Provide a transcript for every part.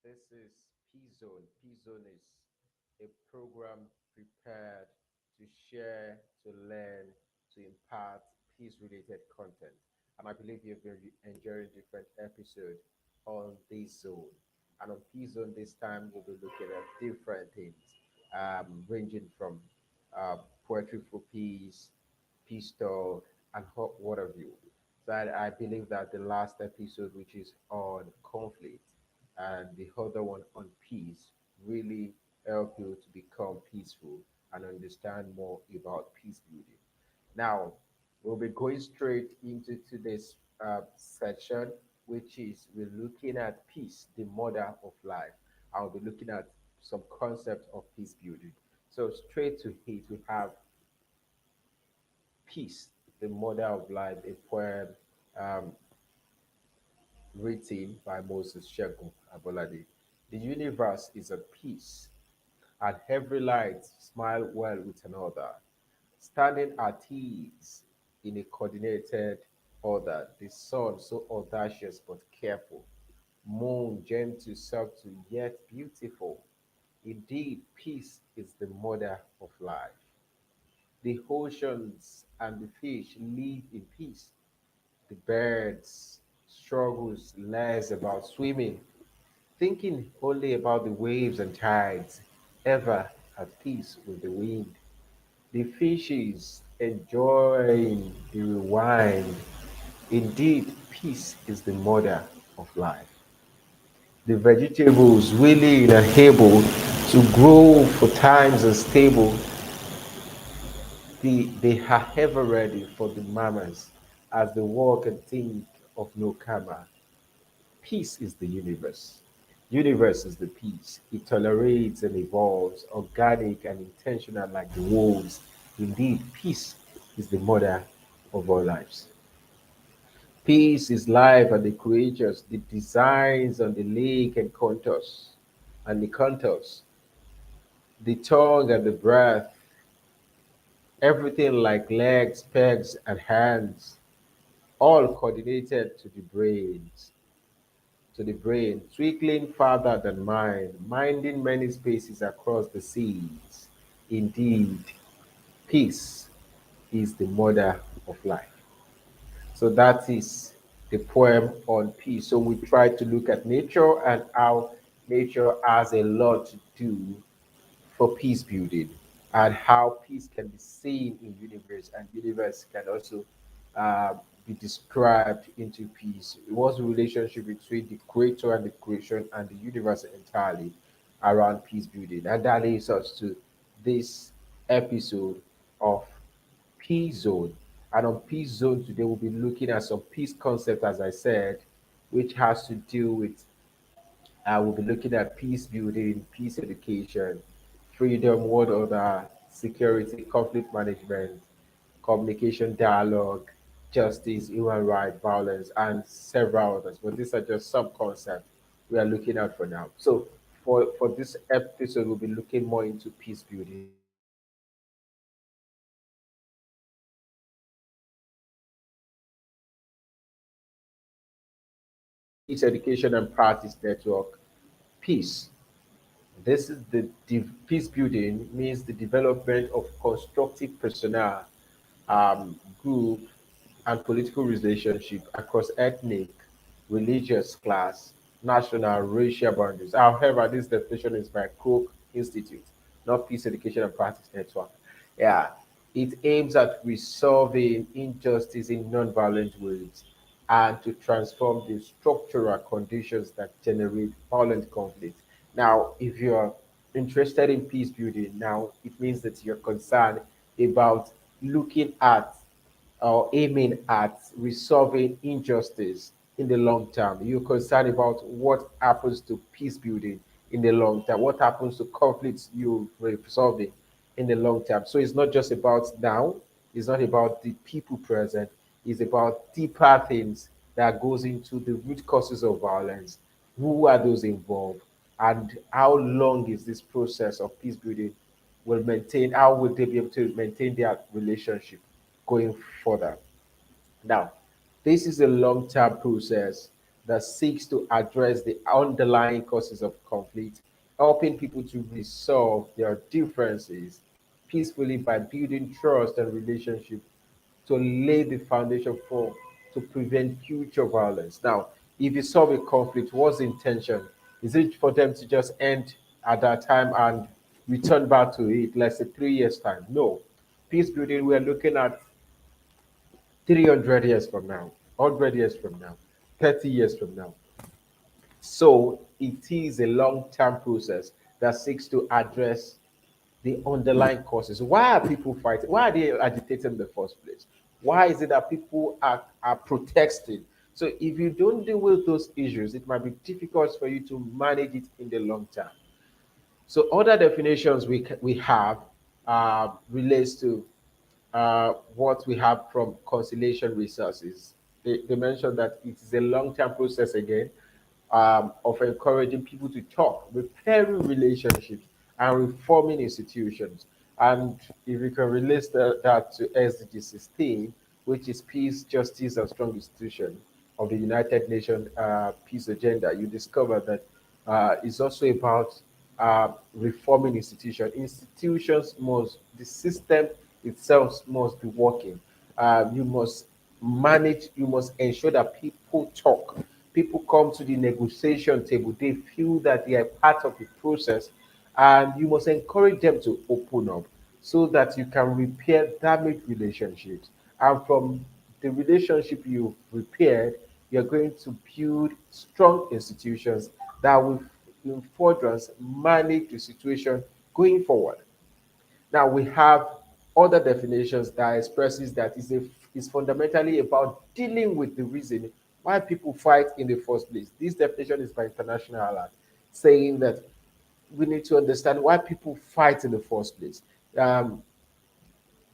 This is P Zone. P Zone is a program prepared to share, to learn, to impart peace related content. And I believe you've been enjoying different episodes on this zone. And on P Zone this time, we'll be looking at different things, ranging from uh, poetry for peace, peace talk, and what have you. So I believe that the last episode, which is on conflict, and the other one on peace, really help you to become peaceful and understand more about peace building. Now, we'll be going straight into today's section, which is we're looking at peace, the mother of life. I'll be looking at some concepts of peace building. So straight to it, we have Peace, the Mother of Life, a poem um, written by Moses Shegun Abolade. The universe is at peace, and every light smile well with another, standing at ease in a coordinated order. The sun so audacious but careful, moon gentle, subtle yet beautiful. Indeed, peace is the mother of life. The oceans and the fish live in peace. The birds struggles less about swimming, thinking only about the waves and tides, ever at peace with the wind. The fishes enjoying the rewind. Indeed, peace is the mother of life. The vegetables willing and able to grow for times unstable, they are ever ready for the mamas as they walk and think of no karma. Peace is the universe. Universe is the peace. It tolerates and evolves, organic and intentional like the wolves. Indeed, peace is the mother of all lives. Peace is life and the creatures, the designs on the lake and the contours, the tongue and the breath, everything like legs, pegs, and hands, all coordinated to the brain, twinkling farther than mine, minding many spaces across the seas. Indeed, peace is the mother of life. So that is the poem on peace. So we try to look at nature and how nature has a lot to do for peace building and how peace can be seen in universe and universe can also uh, be described into peace. What's the relationship between the creator and the creation and the universe entirely around peace building? And that leads us to this episode of Peace Zone. And on Peace Zone today, we'll be looking at some peace concept, as I said, which has to do with we'll be looking at peace building, peace education, freedom, world order, security, conflict management, communication, dialogue, justice, human rights, violence, and several others. But these are just some concepts we are looking at for now. So for this episode, we'll be looking more into peace building. So we'll be looking at Peace Education and Practice Network. Peace. This is peace building means the development of constructive personnel, group, and political relationship across ethnic, religious, class, national, racial boundaries. However, this definition is by Cook Institute, not Peace Education and Practice Network. Yeah, it aims at resolving injustice in non-violent ways and to transform the structural conditions that generate violent conflict. Now, if you're interested in peace building, now it means that you're concerned about looking at or aiming at resolving injustice in the long term. You're concerned about what happens to peace building in the long term, what happens to conflicts you're resolving in the long term. So it's not just about now, it's not about the people present, it's about deeper things that goes into the root causes of violence, who are those involved, and how long is this process of peace building will maintain, how will they be able to maintain their relationship going further. Now, this is a long term process that seeks to address the underlying causes of conflict, helping people to resolve their differences peacefully by building trust and relationship to lay the foundation for to prevent future violence. Now, if you solve a conflict, what's the intention? Is it for them to just end at that time and return back to it, let's say 3 years time? No. Peace building, we're looking at 300 years from now, 100 years from now, 30 years from now. So it is a long-term process that seeks to address the underlying causes. Why are people fighting? Why are they agitating in the first place? Why is it that people are protesting? So if you don't deal with those issues, it might be difficult for you to manage it in the long term. So other definitions we have relates to what we have from conciliation resources. They mentioned that it is a long-term process again of encouraging people to talk, repairing relationships, and reforming institutions. And if you can relate that to SDG 16, which is peace, justice, and strong institution of the United Nations peace agenda, you discover that it's also about reforming institutions. Institutions must, the system itself must be working. You must manage, you must ensure that people talk. People come to the negotiation table, they feel that they are part of the process, and you must encourage them to open up so that you can repair damaged relationships. And from the relationship you repaired, you're going to build strong institutions that will, in furtherance, manage the situation going forward. Now we have other definitions that expresses that is fundamentally about dealing with the reason why people fight in the first place. This definition is by International Allied, saying that we need to understand why people fight in the first place. Um,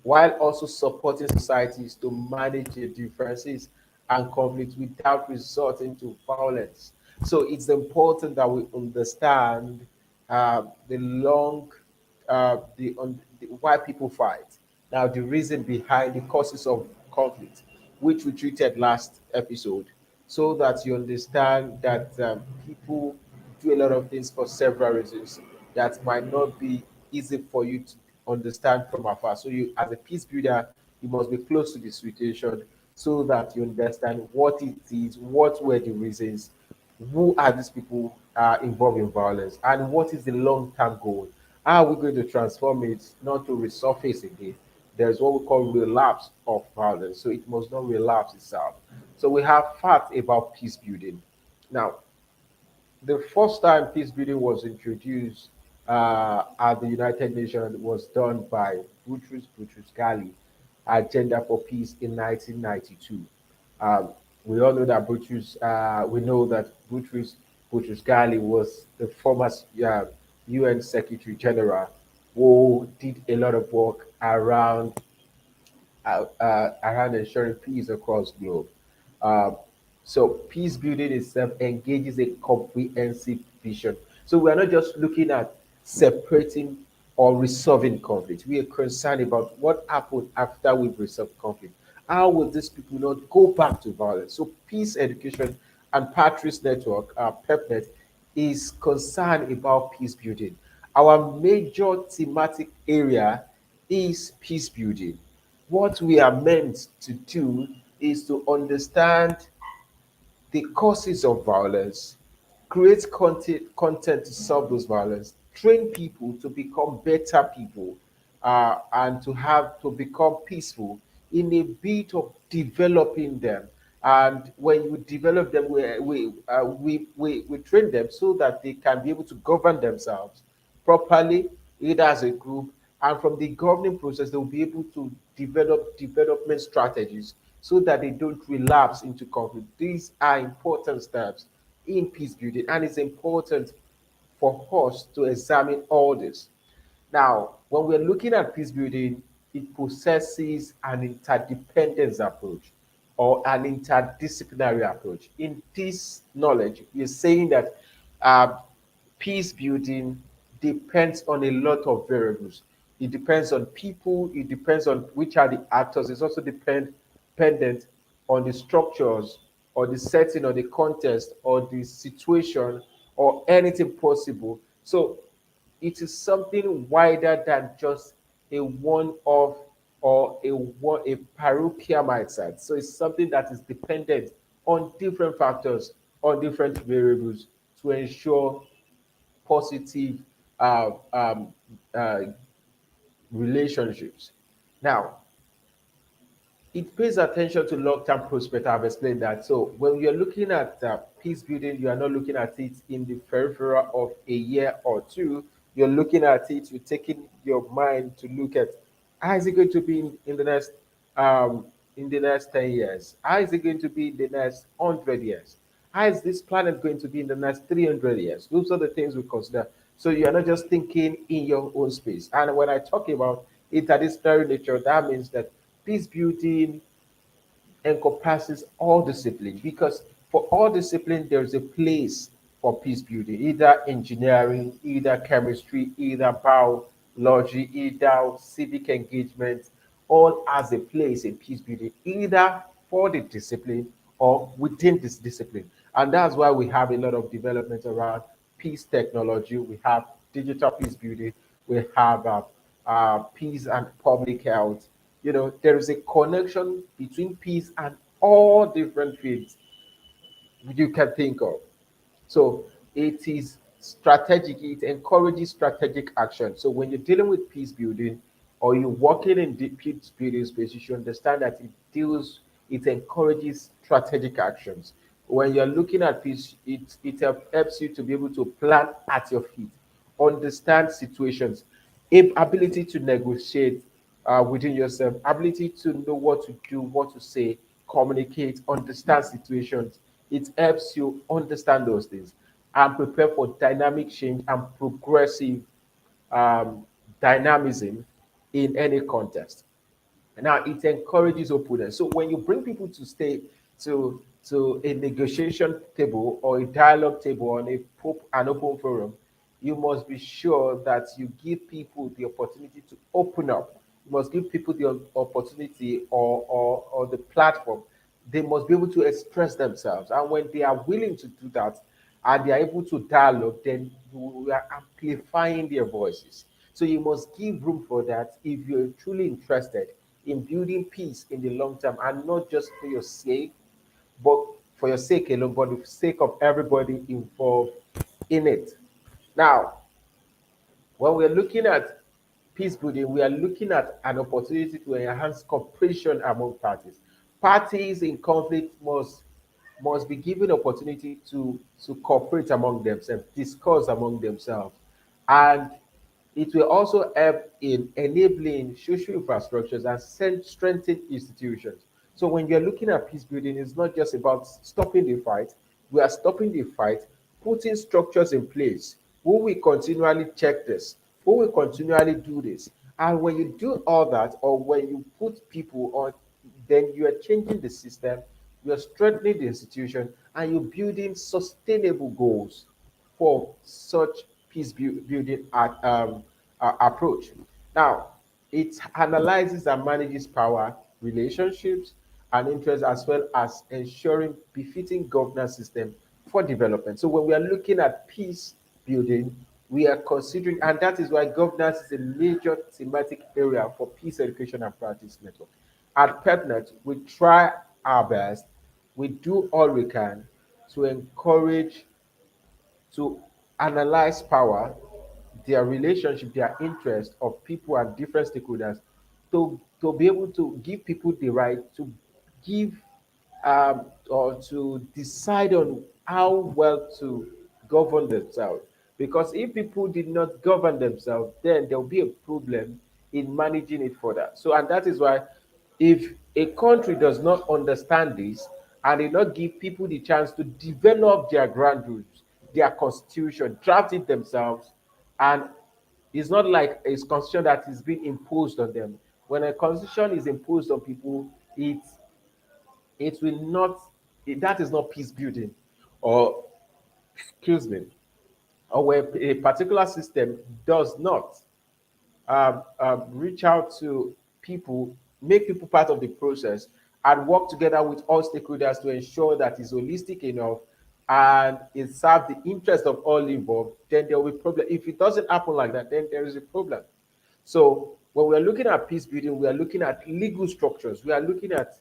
while also supporting societies to manage their differences and conflicts without resorting to violence. So it's important that we understand the long, the why people fight. Now, the reason behind the causes of conflict, which we treated last episode, so that you understand that people do a lot of things for several reasons that might not be easy for you to understand from afar. So you, as a peace builder, you must be close to the situation so that you understand what it is, what were the reasons, who are these people involved in violence, and what is the long-term goal. How are we going to transform it not to resurface again? There's what we call relapse of violence, so it must not relapse itself. So we have facts about peace building. Now, the first time peace building was introduced at the United Nations was done by Boutros Ghali, Agenda for Peace in 1992. Um, we all know that we know that Boutros Ghali was the former UN Secretary General who did a lot of work around ensuring peace across the globe. Um, so peace building itself engages a comprehensive vision. So we are not just looking at separating or resolving conflict. We are concerned about what happened after we've resolved conflict. How will these people not go back to violence? So peace education and Patrice Network, PEPNET, is concerned about peace building. Our major thematic area is peace building. What we are meant to do is to understand the causes of violence, create content to solve those violence, train people to become better people, and to become peaceful in a bit of developing them. And when you develop them, we train them so that they can be able to govern themselves properly, either as a group, and from the governing process, they will be able to develop development strategies so that they don't relapse into conflict. These are important steps in peace building, and it's important for us to examine all this. Now, when we're looking at peace building, it possesses an interdependence approach or an interdisciplinary approach. In this knowledge, we're saying that uh, peace building depends on a lot of variables. It depends on people, it depends on which are the actors, it's also dependent on the structures or the setting or the context or the situation or anything possible. So it is something wider than just a one-off or a parochial mindset. So it's something that is dependent on different factors, on different variables to ensure positive uh, um, uh, relationships. Now, it pays attention to long-term prospect. I've explained that. So when you're looking at peace building, you are not looking at it in the peripheral of a year or two. You're looking at it. You're taking your mind to look at how is it going to be um, in the next 10 years? How is it going to be in the next 100 years? How is this planet going to be in the next 300 years? Those are the things we consider. So you are not just thinking in your own space. And when I talk about interdisciplinary nature, that means that peace building encompasses all disciplines because for all disciplines there is a place for peace building, either engineering, either chemistry, either biology, either civic engagement, all has a place in peace building, either for the discipline or within this discipline. And that's why we have a lot of development around peace technology. We have digital peace building. We have peace and public health. There is a connection between peace and all different fields you can think of. So it is strategic, it encourages strategic action. So when you're dealing with peace building or you're working in the peace building space, you should understand that it encourages strategic actions. When you're looking at peace, it helps you to be able to plan at your feet, understand situations, ability to negotiate within yourself, ability to know what to do, what to say, communicate, understand situations. It helps you understand those things and prepare for dynamic change and progressive um, dynamism in any context. Now it encourages openness. So when you bring people to stay to a negotiation table or a dialogue table on an open forum, you must be sure that you give people the opportunity to open up. You must give people the opportunity or the platform. They must be able to express themselves. And when they are willing to do that and they are able to dialogue, then you are amplifying their voices. So you must give room for that if you're truly interested in building peace in the long term and not just for your sake, but for your sake alone, but the sake of everybody involved in it. Now, when we're looking at peace building, we are looking at an opportunity to enhance cooperation among parties. Parties in conflict must be given opportunity to cooperate among themselves, discuss among themselves, and it will also help in enabling social infrastructures and strengthen institutions. So when you're looking at peace building, it's not just about stopping the fight. We are stopping the fight, putting structures in place. Who will continually check this? Who will continually do this? And when you do all that, or when you put people on, then you are changing the system, you're strengthening the institution, and you're building sustainable goals for such building approach. Now, it analyzes and manages power, relationships, and interests, as well as ensuring befitting governance system for development. So when we are looking at peace building, we are considering, and that is why governance is a major thematic area for peace education and practice network. At PEPNET, we try our best, we do all we can to encourage, to analyze power, their relationship, their interest of people and different stakeholders, to be able to give people the right to give or to decide on how well to govern themselves. Because if people did not govern themselves, then there will be a problem in managing it further. So, and that is why if a country does not understand this and did not give people the chance to develop their ground rules, their constitution, draft it themselves, and it's not like a constitution that is being imposed on them. When a constitution is imposed on people, it will not, that is not peace building, or excuse me, or where a particular system does not reach out to people, make people part of the process, and work together with all stakeholders to ensure that it's holistic enough and it serves the interest of all involved, then there will be problem. If it doesn't happen like that, then there is a problem. So when we are looking at peace building, we are looking at legal structures. We are looking at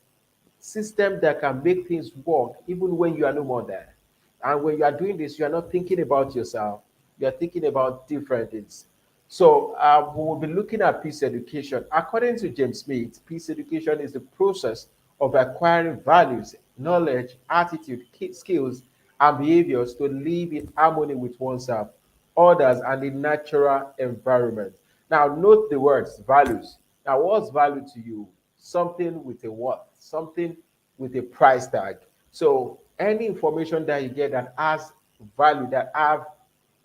systems that can make things work even when you are no more there. And when you are doing this, you are not thinking about yourself. You are thinking about different things. So we will be looking at peace education. According to James Smith, peace education is the process of acquiring values, knowledge, attitude, skills, and behaviors to live in harmony with oneself, others, and the natural environment. Now, note the words values. Now, what's value to you? Something with a what? Something with a price tag. So, any information that you get that has value,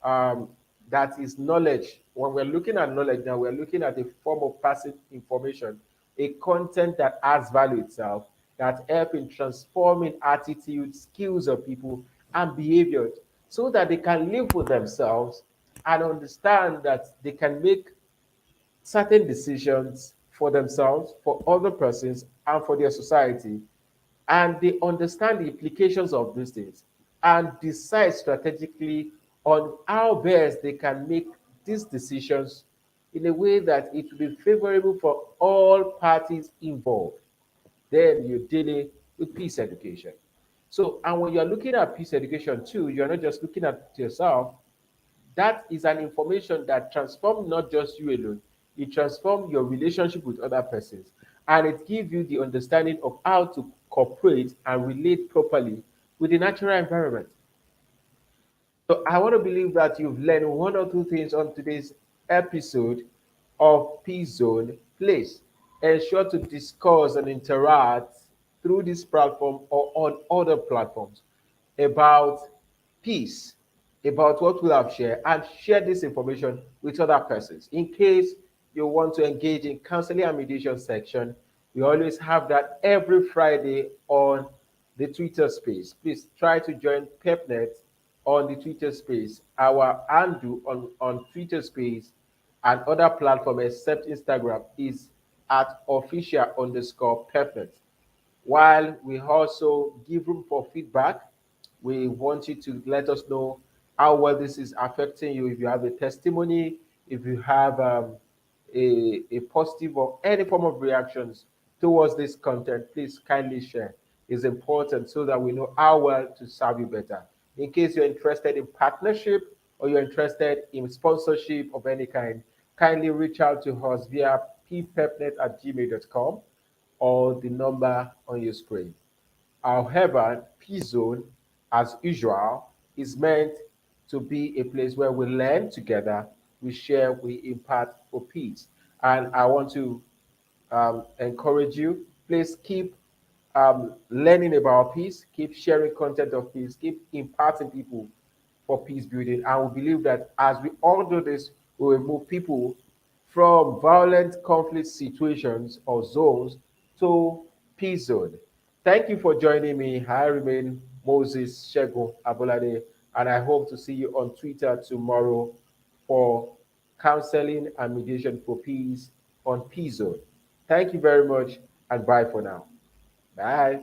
um, that is knowledge. When we're looking at knowledge now, we're looking at a form of passive information, a content that has value itself, that help in transforming attitudes, skills of people, and behaviors so that they can live with themselves and understand that they can make certain decisions for themselves, for other persons, and for their society. And they understand the implications of these things and decide strategically on how best they can make these decisions in a way that it will be favorable for all parties involved. Then you're dealing with peace education. So, and when you're looking at peace education too, you're not just looking at yourself, that is an information that transforms not just you alone, it transforms your relationship with other persons, and it gives you the understanding of how to cooperate and relate properly with the natural environment. So I want to believe that you've learned one or two things on today's episode of Peace Zone. Please ensure to discuss and interact through this platform or on other platforms about peace, about what we have shared, and share this information with other persons. In case you want to engage in counseling and mediation section, we always have that every Friday on the Twitter space. Please try to join PepNet on the Twitter space. Our handle on Twitter space and other platforms except Instagram is at official underscore PepNet. While we also give room for feedback, we want you to let us know how well this is affecting you. If you have a testimony, if you have a positive or any form of reactions towards this content, please kindly share. It's important so that we know how well to serve you better. In case you're interested in partnership or you're interested in sponsorship of any kind, kindly reach out to us via ppepnet@gmail.com or the number on your screen. However, Peace Zone, as usual, is meant to be a place where we learn together, we share, we impart for peace. And I want to encourage you, please keep learning about peace, keep sharing content of peace, keep imparting people for peace building. And we believe that as we all do this, we will move people from violent conflict situations or zones to peace zone. Thank you for joining me. I remain Moses Shego Abolade, and I hope to see you on Twitter tomorrow for counseling and mediation for peace on Peace Zone. Thank you very much, and bye for now. Bye.